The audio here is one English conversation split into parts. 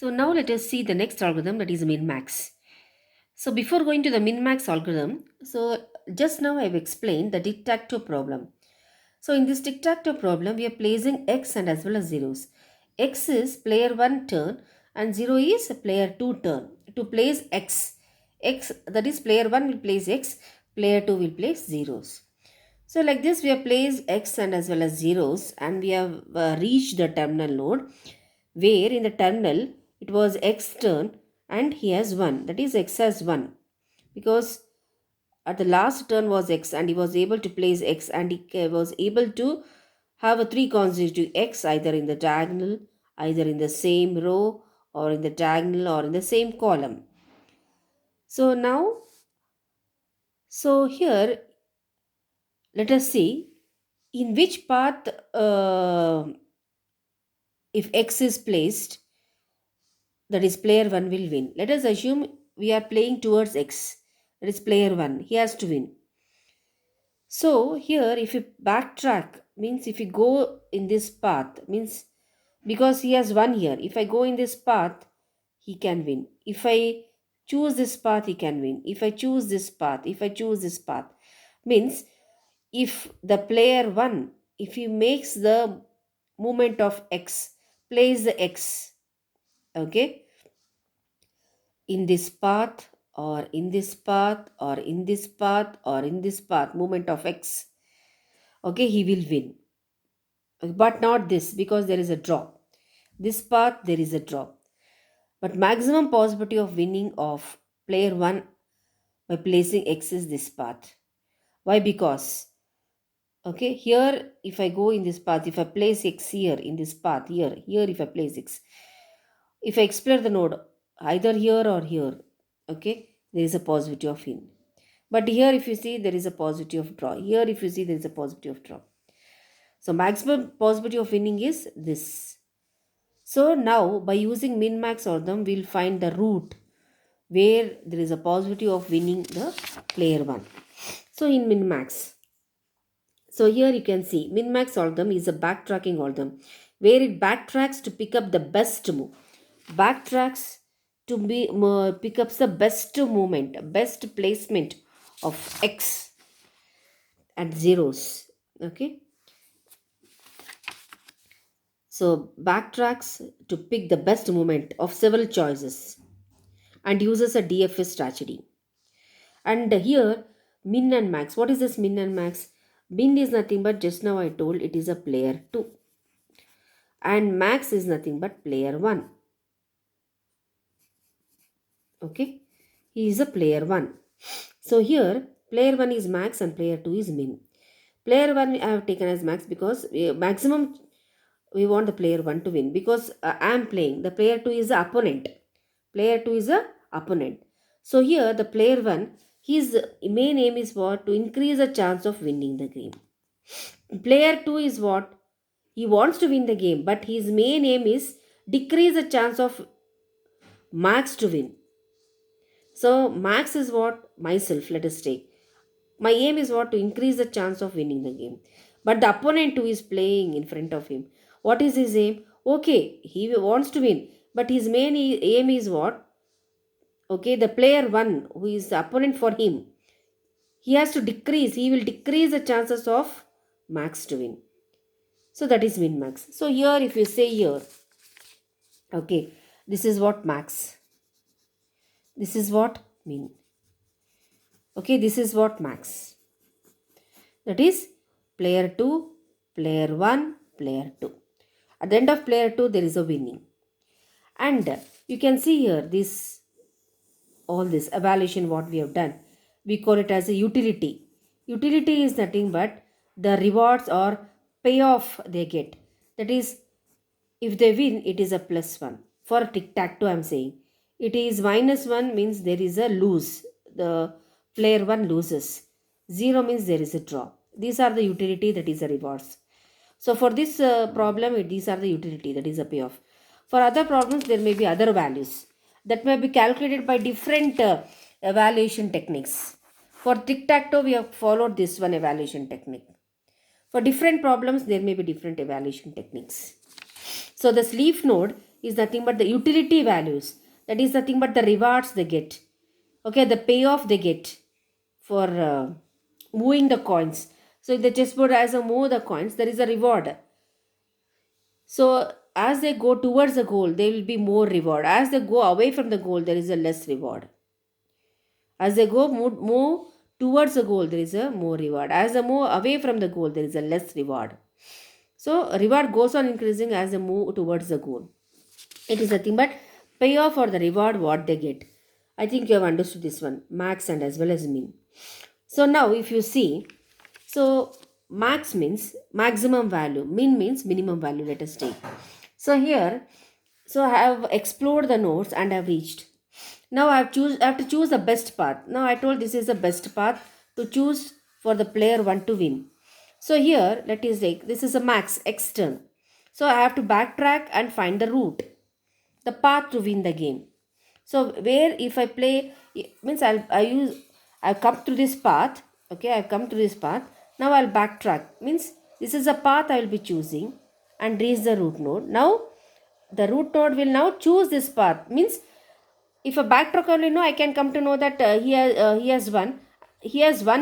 So now let us see the next algorithm, that is min-max. So before going to the min-max algorithm, so just now I have explained the tic-tac-toe problem. So in this tic-tac-toe problem, we are placing x and as well as zeros. X is player 1 turn and 0 is player 2 turn. To place x, that is player 1 will place x, player 2 will place zeros. So like this we have placed x and as well as zeros, and we have reached the terminal node, where in the terminal it was x turn and he has 1, that is x has 1, because at the last turn was x and he was able to place x, and he was able to have a 3 consecutive x either in the diagonal, either in the same row, or in the diagonal, or in the same column. So now, so here let us see in which path, if x is placed, that is player 1 will win. Let us assume we are playing towards x, that is player 1, he has to win. So here if you backtrack, means if you go in this path, means because he has 1 here, if I go in this path he can win. If I choose this path he can win. If I choose this path, if I choose this path, means if the player 1, if he makes the movement of x, plays the x, okay, in this path, or in this path, or in this path, or in this path, movement of x, okay, he will win. But not this, because there is a draw. This path there is a draw, but maximum possibility of winning of player 1 by placing x is this path. Why? Because, okay, here if I go in this path, if I place x here in this path, here if I place x, if I explore the node either here or here, okay, there is a possibility of win. But here if you see there is a possibility of draw. Here if you see there is a possibility of draw. So maximum possibility of winning is this. So now by using min-max algorithm, we'll find the root where there is a possibility of winning the player 1. So in min-max, so here you can see min-max algorithm is a backtracking algorithm where it backtracks to pick up the best move. Backtracks to pick up the best movement, best placement of x at zeros. Okay. So backtracks to pick the best movement of several choices and uses a DFS strategy. And here min and max. What is this min and max? Min is nothing but, just now I told, it is a player 2. And max is nothing but player 1. Okay. He is a player 1. So here player 1 is max and player 2 is min. Player 1 I have taken as max because maximum we want the player 1 to win, because I am playing. The player 2 is the opponent. Player 2 is the opponent. So here the player 1, his main aim is what? To increase the chance of winning the game. Player 2 is what? He wants to win the game, but his main aim is decrease the chance of max to win. So max is what? Myself, let us take. My aim is what? To increase the chance of winning the game. But the opponent who is playing in front of him, what is his aim? Okay, he wants to win, but his main aim is what? Okay, the player 1 who is the opponent for him, he has to decrease, he will decrease the chances of max to win. So that is min max. So here if you say here, okay, this is what max, this is what min, okay, this is what max, that is player 2, player 1, player 2. At the end of player 2 there is a winning. And you can see here this, all this evaluation what we have done, we call it as a utility. Utility is nothing but the rewards or payoff they get. That is, if they win it is a +1. For tic-tac-toe I am saying it is -1, means there is a lose, the player 1 loses. 0 means there is a draw. These are the utility, that is the rewards. So for this problem, these are the utility, that is a payoff. For other problems, there may be other values that may be calculated by different evaluation techniques. For tic-tac-toe, we have followed this one evaluation technique. For different problems, there may be different evaluation techniques. So this leaf node is nothing but the utility values. That is nothing but the rewards they get. Okay, the payoff they get for moving the coins. So if the chessboard has a move the coins, there is a reward. So as they go towards the goal, there will be more reward. As they go away from the goal, there is a less reward. As they move towards the goal, there is a more reward. As they move away from the goal, there is a less reward. So reward goes on increasing as they move towards the goal. It is nothing but payoff or the reward what they get. I think you have understood this one, max and as well as min. So now if you see, so max means maximum value, min means minimum value, let us take. So here, so I have explored the nodes and I have reached. Now I have to choose the best path. Now I told this is the best path to choose for the player 1 to win. So here, let us take, this is a max, x turn. So I have to backtrack and find the route, the path to win the game. So where if I play, means I've come through this path. Okay, I've come through this path. Now I'll backtrack. Means this is a path I will be choosing and reach the root node. Now the root node will now choose this path. Means if a backtrack only know, I can come to know that he has one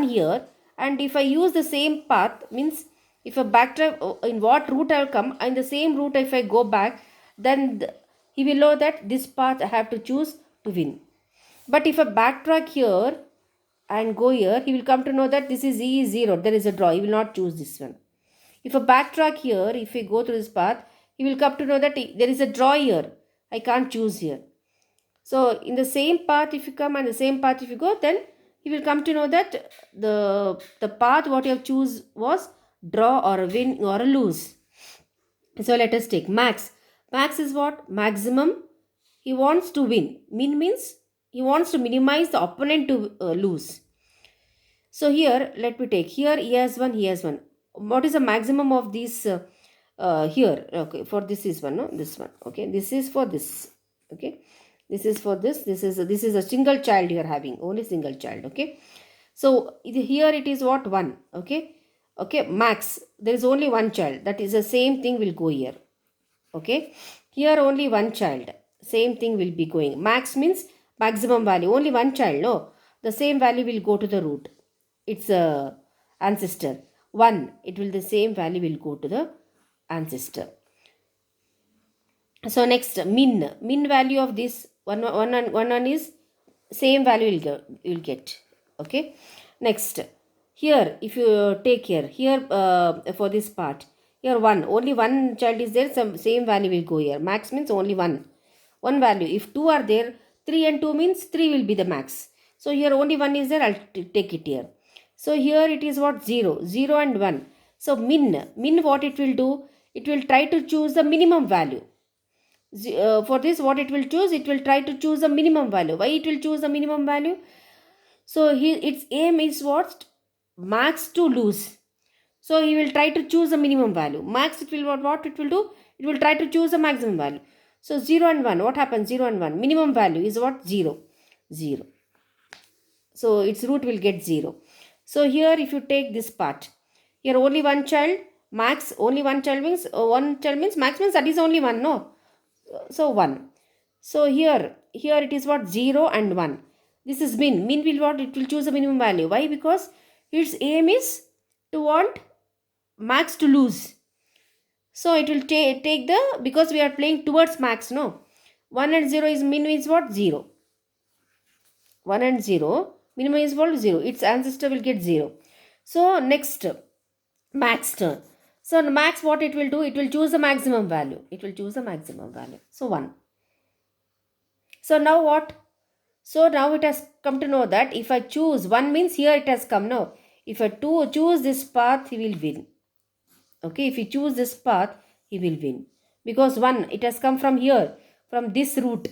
here, and if I use the same path, means if a backtrack in what route I will come, in the same route if I go back, then he will know that this path I have to choose to win. But if I backtrack here and go here, he will come to know that this is E0, there is a draw, he will not choose this one. If I backtrack here, if we go through this path, he will come to know that there is a draw here, I can't choose here. So in the same path if you come and the same path if you go, then he will come to know that the path what you have choose was draw or a win or a lose. So let us take max. Max is what? Maximum. He wants to win. Min means he wants to minimize the opponent to lose. So here let me take, here he has one, he has one. What is the maximum of these here? Okay, for this is one, no, this one. Okay, this is for this. Okay, this is for this. This is a single child you are having, only single child. Okay, so here it is what? 1. Okay, okay, max, there is only one child, that is the same thing will go here. Okay, here only one child, same thing will be going. Max means maximum value, only one child, no, the same value will go to the root, its ancestor. 1, it will, the same value will go to the ancestor. So next, min value of this one is same value will get. Okay, next, here if you take here for this part, here 1, only one child is there, some same value will go here. Max means only one value. If 2 are there, 3 and 2 means 3 will be the max. So here only 1 is there, I'll take it here. So here it is what? 0 and 1. So min what it will do, it will try to choose the minimum value. For this what it will choose, it will try to choose the minimum value. Why it will choose the minimum value? So its aim is what? Max to lose. So he will try to choose the minimum value. Max, it will what it will do, it will try to choose the maximum value. So 0 and 1, what happens? 0 and 1, minimum value is what? 0. So its root will get 0. So here if you take this part, here only one child, max, only one child means max means that is only one, no? So 1. So here it is what? 0 and 1. This is min. Min will what? It will choose the minimum value. Why? Because its aim is to want max to lose. So it will take the, because we are playing towards max, no? 1 and 0 is min is what? 0. 1 and 0, minimum is what? 0. Its ancestor will get 0. So next, max turn. So max what it will do? It will choose the maximum value. So 1. So now what? So now it has come to know that if I choose 1 means here it has come now. If I choose this path, he will win. Okay, if he choose this path, he will win. Because 1, it has come from here, from this route.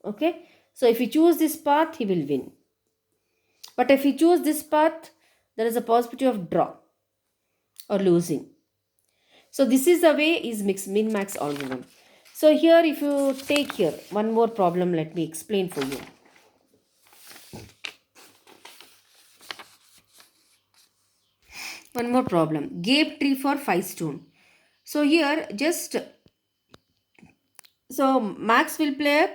Okay, so if he choose this path, he will win. But if he choose this path, there is a possibility of draw or losing. So this is the way is min-max algorithm. So here if you take here, one more problem, let me explain for you. One more problem. Gave tree for 5 stone. So here just, So Max will play